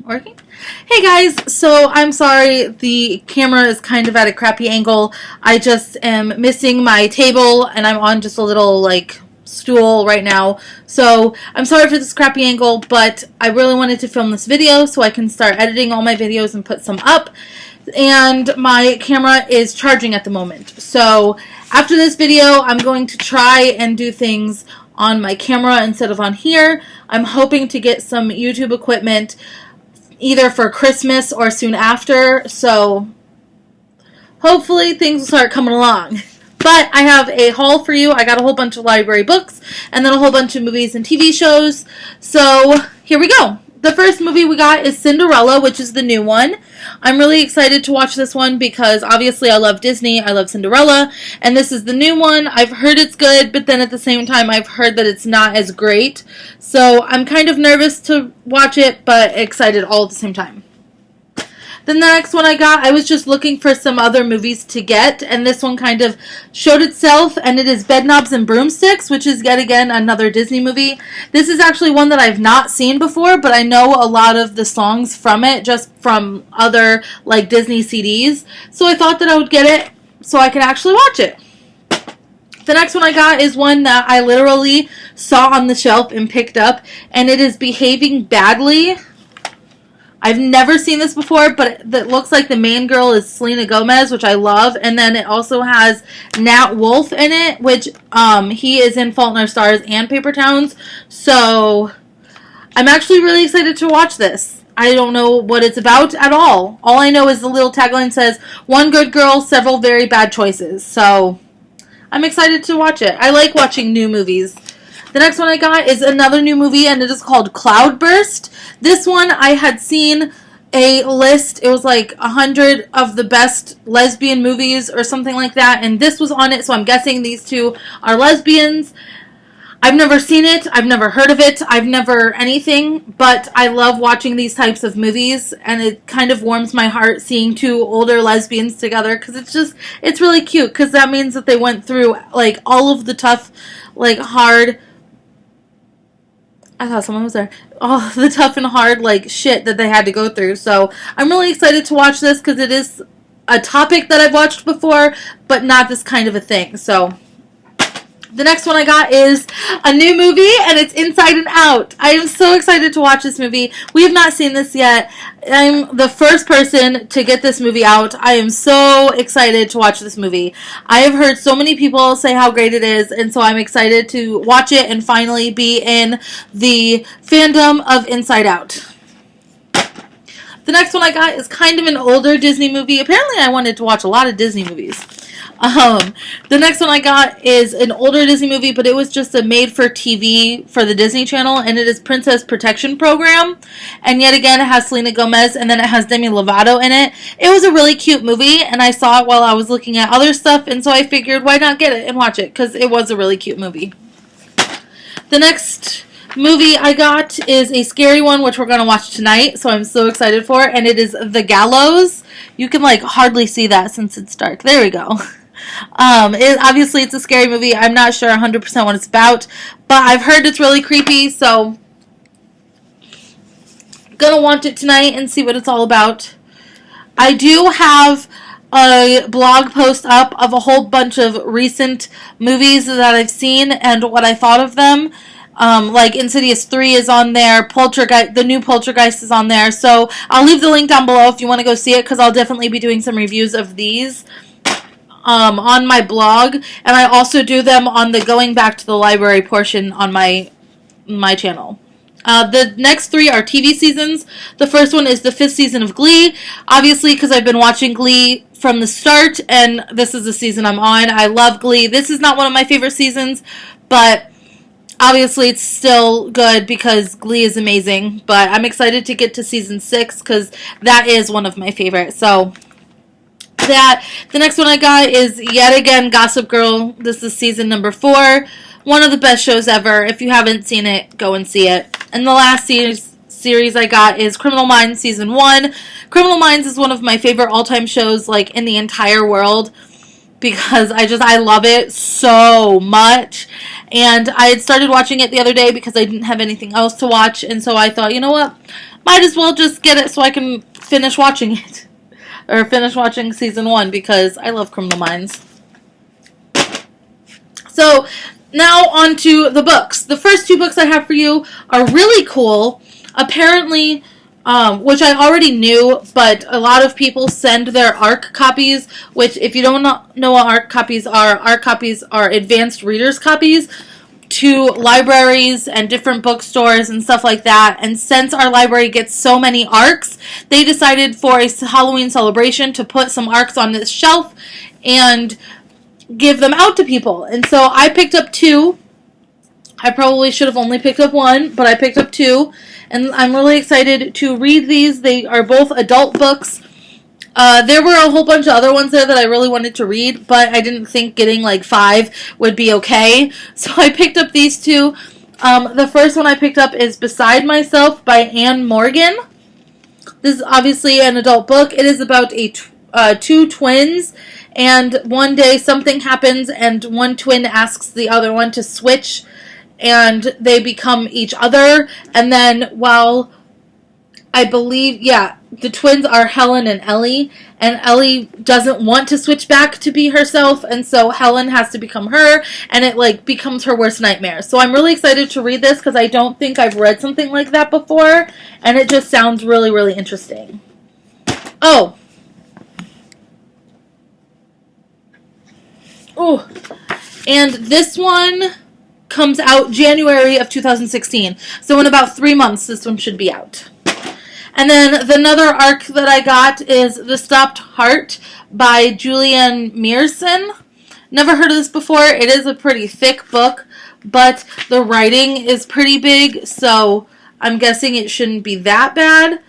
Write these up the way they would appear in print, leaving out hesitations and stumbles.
Working? Hey guys, so I'm sorry the camera is kind of at a crappy angle. I just am missing my table and I'm on just a little stool right now. So I'm sorry for this crappy angle, but I really wanted to film this video so I can start editing all my videos and put some up. And my camera is charging at the moment. So after this video, I'm going to try and do things on my camera instead of on here. I'm hoping to get some YouTube equipment either for Christmas or soon after, so hopefully things will start coming along. But I have a haul for you. I got a whole bunch of library books and then a whole bunch of movies and TV shows. So here we go. The first movie we got is Cinderella, which is the new one. I'm really excited to watch this one because obviously I love Disney, I love Cinderella, and this is the new one. I've heard it's good, but then at the same time I've heard that it's not as great. So I'm kind of nervous to watch it, but excited all at the same time. Then the next one I was just looking for some other movies to get, and this one kind of showed itself, and it is Bedknobs and Broomsticks, which is yet again another Disney movie. This is actually one that I've not seen before, but I know a lot of the songs from it just from other Disney CDs, so I thought that I would get it so I can actually watch it. The next one I got is one that I literally saw on the shelf and picked up, and it is Behaving Badly. I've never seen this before, but it looks like the main girl is Selena Gomez, which I love. And then it also has Nat Wolff in it, which he is in Fault in Our Stars and Paper Towns. So I'm actually really excited to watch this. I don't know what it's about at all. All I know is the little tagline says, "One good girl, several very bad choices." So I'm excited to watch it. I like watching new movies. The next one I got is another new movie, and it is called Cloudburst. This one, I had seen a list. It was 100 of the best lesbian movies or something like that, and this was on it, so I'm guessing these two are lesbians. I've never seen it. I've never heard of it. I've never anything, but I love watching these types of movies, and it kind of warms my heart seeing two older lesbians together, because it's really cute, because that means that they went through, all of the tough, hard... I thought someone was there. All the tough and hard, shit that they had to go through. So I'm really excited to watch this because it is a topic that I've watched before, but not this kind of a thing. So the next one I got is a new movie, and it's Inside and Out. I am so excited to watch this movie. We have not seen this yet. I'm the first person to get this movie out. I am so excited to watch this movie. I have heard so many people say how great it is, and so I'm excited to watch it and finally be in the fandom of Inside Out. The next one I got is kind of an older Disney movie. Apparently I wanted to watch a lot of Disney movies. The next one I got is an older Disney movie, but it was just a made-for-TV for the Disney Channel, and it is Princess Protection Program. And yet again, it has Selena Gomez, and then it has Demi Lovato in it. It was a really cute movie, and I saw it while I was looking at other stuff, and so I figured, why not get it and watch it, because it was a really cute movie. The next movie I got is a scary one, which we're going to watch tonight, so I'm so excited for it, and it is The Gallows. You can, hardly see that since it's dark. There we go. Obviously it's a scary movie. I'm not sure 100% what it's about, but I've heard it's really creepy, so gonna watch it tonight and see what it's all about. I do have a blog post up of a whole bunch of recent movies that I've seen and what I thought of them. Insidious 3 is on there, the new Poltergeist is on there, so I'll leave the link down below if you want to go see it, because I'll definitely be doing some reviews of these on my blog, and I also do them on the Going Back to the Library portion on my channel. The next 3 are TV seasons. The first one is the 5th season of Glee, obviously because I've been watching Glee from the start, and this is the season I'm on. I love Glee. This is not one of my favorite seasons, but obviously it's still good because Glee is amazing, but I'm excited to get to season 6 because that is one of my favorites. So the next one I got is yet again Gossip Girl. This is season number 4. One of the best shows ever. If you haven't seen it, go and see it. And the last series I got is Criminal Minds season 1. Criminal Minds is one of my favorite all-time shows in the entire world, because I love it so much. And I had started watching it the other day because I didn't have anything else to watch, and so I thought, you know what? might as well just get it so I can finish watching it. Or finish watching season 1 because I love Criminal Minds. So, now on to the books. The first 2 books I have for you are really cool. Apparently, which I already knew, but a lot of people send their ARC copies, which if you don't know what ARC copies are advanced readers copies, to libraries and different bookstores and stuff like that. And since our library gets so many ARCs, they decided for a Halloween celebration to put some ARCs on this shelf and give them out to people. And so I picked up 2. I probably should have only picked up 1, but I picked up 2. And I'm really excited to read these. They are both adult books. There were a whole bunch of other ones there that I really wanted to read, but I didn't think getting like 5 would be okay. So I picked up these 2. The first one I picked up is Beside Myself by Anne Morgan. This is obviously an adult book. It is about 2 twins, and one day something happens and one twin asks the other one to switch, and they become each other. And then while I believe, the twins are Helen and Ellie, and Ellie doesn't want to switch back to be herself, and so Helen has to become her, and it like becomes her worst nightmare. So I'm really excited to read this because I don't think I've read something like that before, and it just sounds really, really interesting. Oh. Oh. And this one comes out January of 2016. So in about 3 months, this one should be out. And then another ARC that I got is The Stopped Heart by Julianne Mearson. Never heard of this before. It is a pretty thick book, but the writing is pretty big, so I'm guessing it shouldn't be that bad.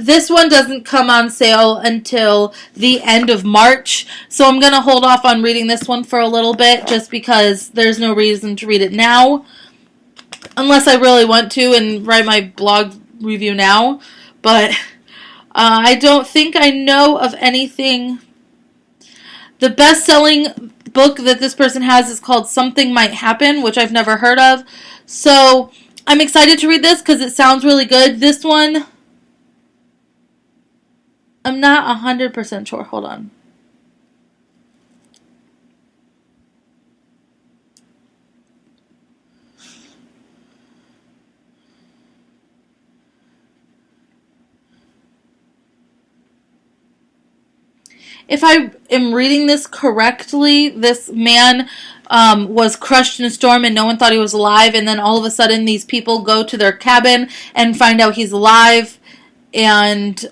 This one doesn't come on sale until the end of March, so I'm going to hold off on reading this one for a little bit just because there's no reason to read it now, unless I really want to and write my blog review now. But I don't think I know of anything. The best-selling book that this person has is called Something Might Happen, which I've never heard of. So I'm excited to read this because it sounds really good. This one, I'm not 100% sure. Hold on. If I am reading this correctly, this man was crushed in a storm and no one thought he was alive, and then all of a sudden these people go to their cabin and find out he's alive, and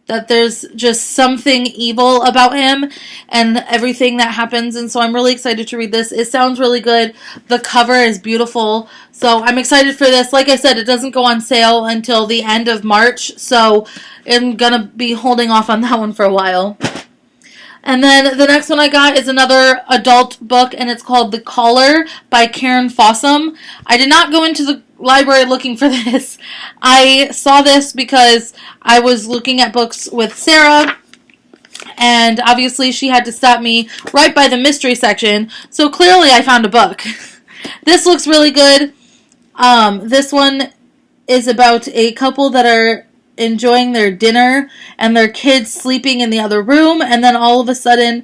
that there's just something evil about him and everything that happens. And so I'm really excited to read this. It sounds really good. The cover is beautiful. So I'm excited for this. Like I said, it doesn't go on sale until the end of March. So I'm going to be holding off on that one for a while. And then the next one I got is another adult book, and it's called The Caller by Karen Fossum. I did not go into the library looking for this. I saw this because I was looking at books with Sarah, and obviously she had to stop me right by the mystery section, so clearly I found a book. This looks really good. This one is about a couple that are enjoying their dinner and their kids sleeping in the other room, and then all of a sudden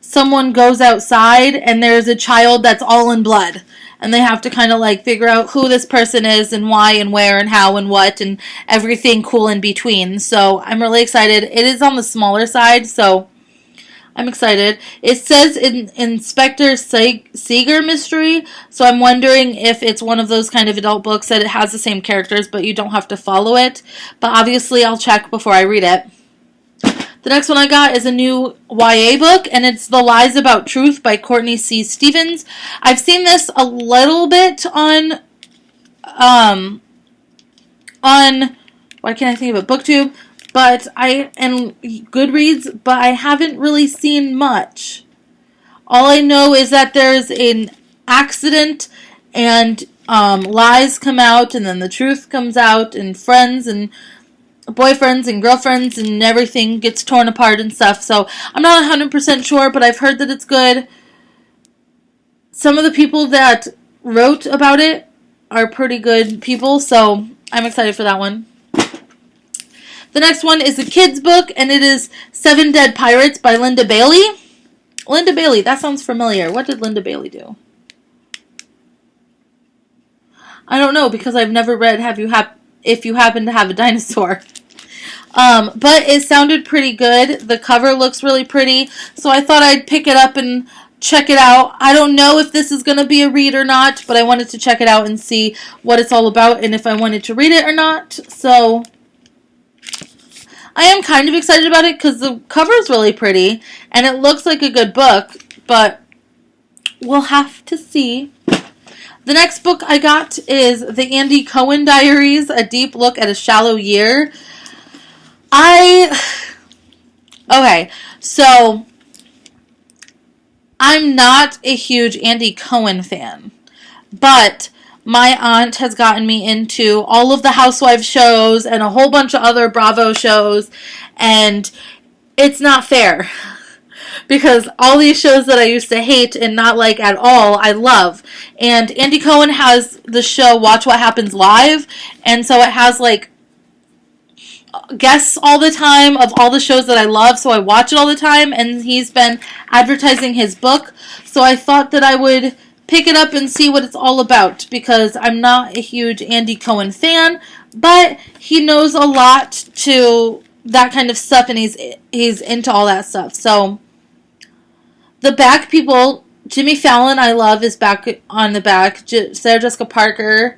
someone goes outside and there's a child that's all in blood, and they have to kind of like figure out who this person is and why and where and how and what and everything cool in between. So I'm really excited. It is on the smaller side, so I'm excited. It says Inspector Seeger mystery, so I'm wondering if it's one of those kind of adult books that it has the same characters, but you don't have to follow it. But obviously, I'll check before I read it. The next one I got is a new YA book, and it's The Lies About Truth by Courtney C. Stevens. I've seen this a little bit on why can't I think of it? BookTube. And Goodreads, but I haven't really seen much. All I know is that there's an accident and lies come out, and then the truth comes out, and friends and boyfriends and girlfriends and everything gets torn apart and stuff. So I'm not 100% sure, but I've heard that it's good. Some of the people that wrote about it are pretty good people, so I'm excited for that one. The next one is a kid's book, and it is Seven Dead Pirates by Linda Bailey. Linda Bailey, that sounds familiar. What did Linda Bailey do? I don't know, because I've never read If You Happen to Have a Dinosaur. But it sounded pretty good. The cover looks really pretty, so I thought I'd pick it up and check it out. I don't know if this is going to be a read or not, but I wanted to check it out and see what it's all about and if I wanted to read it or not. So I am kind of excited about it because the cover is really pretty and it looks like a good book, but we'll have to see. The next book I got is The Andy Cohen Diaries, A Deep Look at a Shallow Year. Okay, so I'm not a huge Andy Cohen fan, but my aunt has gotten me into all of the Housewives shows and a whole bunch of other Bravo shows, and it's not fair. Because all these shows that I used to hate and not like at all, I love. And Andy Cohen has the show Watch What Happens Live, and so it has like guests all the time of all the shows that I love, so I watch it all the time, and he's been advertising his book, so I thought that I would pick it up and see what it's all about, because I'm not a huge Andy Cohen fan, but he knows a lot to that kind of stuff, and he's into all that stuff. So the back people, Jimmy Fallon I love is back on the back, Sarah Jessica Parker,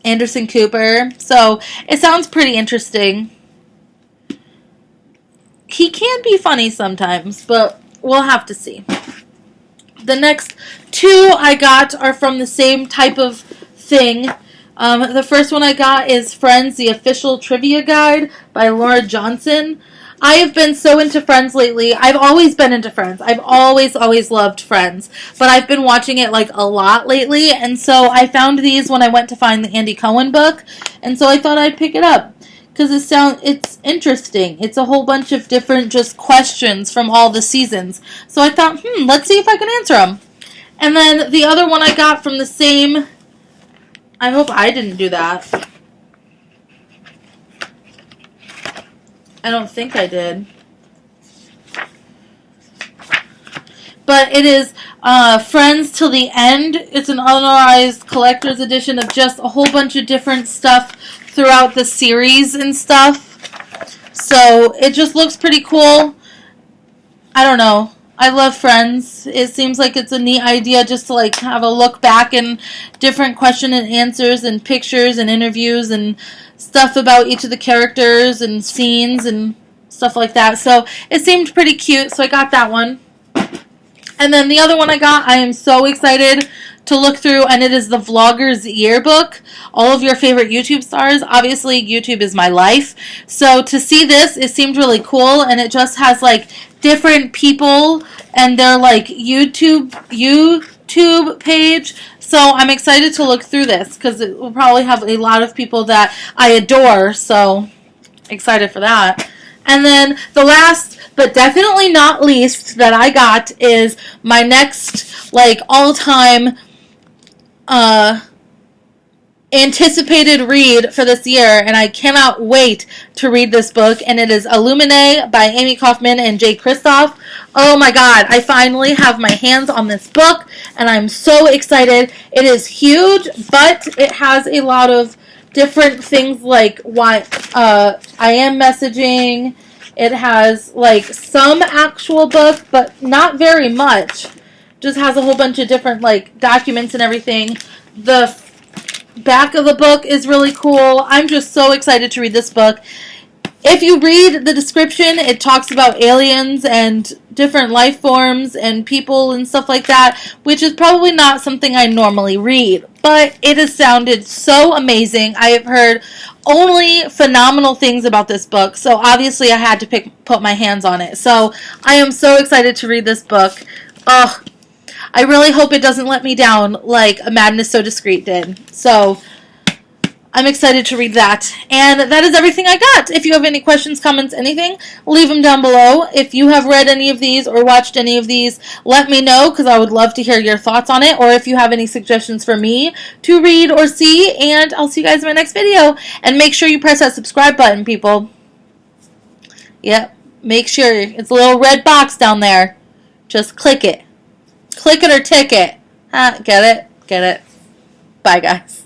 Anderson Cooper. So it sounds pretty interesting. He can be funny sometimes, but we'll have to see. The next two I got are from the same type of thing. The first one I got is Friends, the Official Trivia Guide by Laura Johnson. I have been so into Friends lately. I've always been into Friends. I've always loved Friends. But I've been watching it like a lot lately. And so I found these when I went to find the Andy Cohen book. And so I thought I'd pick it up. Because it's interesting. It's a whole bunch of different just questions from all the seasons. So I thought, let's see if I can answer them. And then the other one I got from the same... I hope I didn't do that. I don't think I did. But it is Friends Till the End. It's an unauthorized collector's edition of just a whole bunch of different stuff throughout the series and stuff. So it just looks pretty cool. I don't know. I love Friends. It seems like it's a neat idea just to like have a look back and different question and answers and pictures and interviews and stuff about each of the characters and scenes and stuff like that. So it seemed pretty cute, so I got that one. And then the other one I got, I am so excited to look through, and it is the Vlogger's Yearbook. All of your favorite YouTube stars. Obviously, YouTube is my life. So to see this, it seemed really cool, and it just has like different people and their like YouTube page. So I'm excited to look through this because it will probably have a lot of people that I adore. So excited for that. And then the last, but definitely not least, that I got is my next like all-time anticipated read for this year, and I cannot wait to read this book, and it is Illuminae by Amy Kaufman and Jay Kristoff. Oh my god, I finally have my hands on this book, and I'm so excited. It is huge, but it has a lot of different things like why I am messaging. It has like some actual book, but not very much. Just has a whole bunch of different like documents and everything. The back of the book is really cool. I'm just so excited to read this book. If you read the description, it talks about aliens and different life forms and people and stuff like that, which is probably not something I normally read, but it has sounded so amazing. I have heard only phenomenal things about this book, so obviously I had to put my hands on it. So I am so excited to read this book. Ugh. I really hope it doesn't let me down like A Madness So Discreet did. So I'm excited to read that. And that is everything I got. If you have any questions, comments, anything, leave them down below. If you have read any of these or watched any of these, let me know because I would love to hear your thoughts on it. Or if you have any suggestions for me to read or see. And I'll see you guys in my next video. And make sure you press that subscribe button, people. Yep. Make sure. It's a little red box down there. Just click it. Click it or tick it. Get it? Get it. Bye, guys.